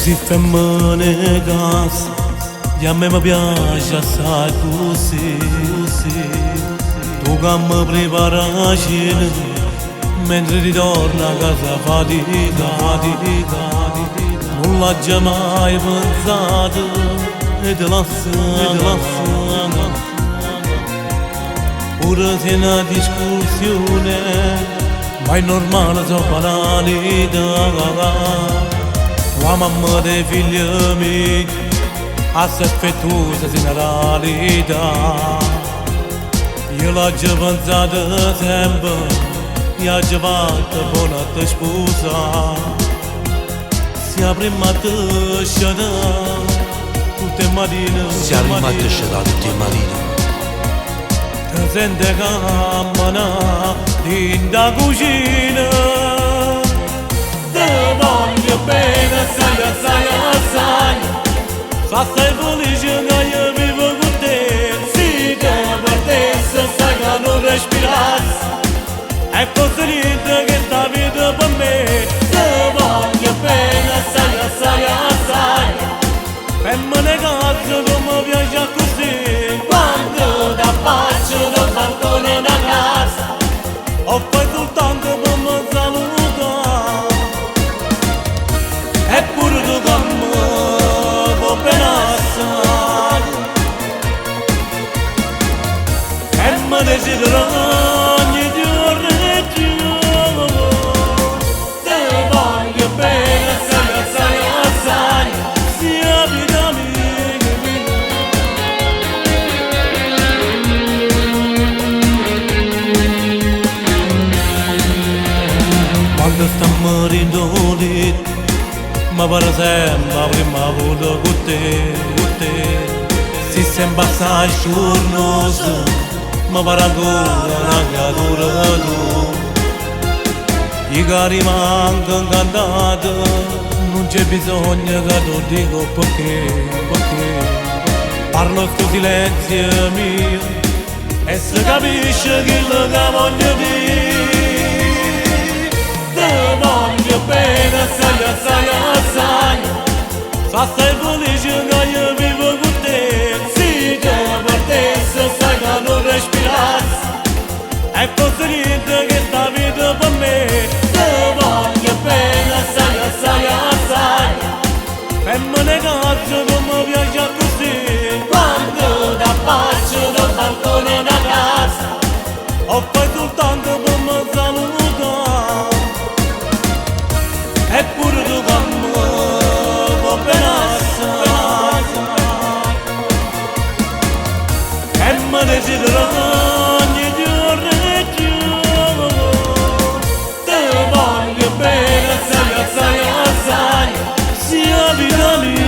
Così femmine gas, e a me mi piace assai così. Tu che mi prepari mentre ritorno a casa fatica. Non l'ho già mai pensato e te lascio. Pure se è una discussione, ma è normale, sono banalità. La mamma dei figli miei assai affettuosa generalità. Io l'ho già pensato sempre, e ho già fatto buona tua sposa. Se prima te scena tutte le mattine, Se prima te scena tutte le mattine, ti sente cammina in da cucina. Te voglio bene assai. Sei felice che io vivo con te. Se te partessi sai che non respirassi. È così niente che sta vita per me. Te voglio bene assai. Femmine cazzo come piace così. Quando ti affaccio dal balcone da casa, ho fai soltanto per me salutare. Eppure tu con me vuoi bene assai. E me desidero ogni giorno di più. Te voglio bene assai. Sia vita mia. Quando stiamo ridoliti, ma per sempre prima avuto con te. Si sembra assai sciurnoso, ma per ancora una creatura tu. Io che rimango incantato, non c'è bisogno che tu dico perché. Parlo sto silenzio mio e si capisce quello che voglio dire. Te voglio bene assai. Sei felice che io vivo con te. Se te partessi sai che non respirassi. È così niente che sta vita per me. Te voglio bene assai. Femmine cazzo come piace così. Quando ti affaccio dal balcone da casa, ho fai soltanto per me salutare. Eppure tu con me vuoi bene assai. E me desidero ogni giorno di più. Te voglio bene assai. Sia vita mia.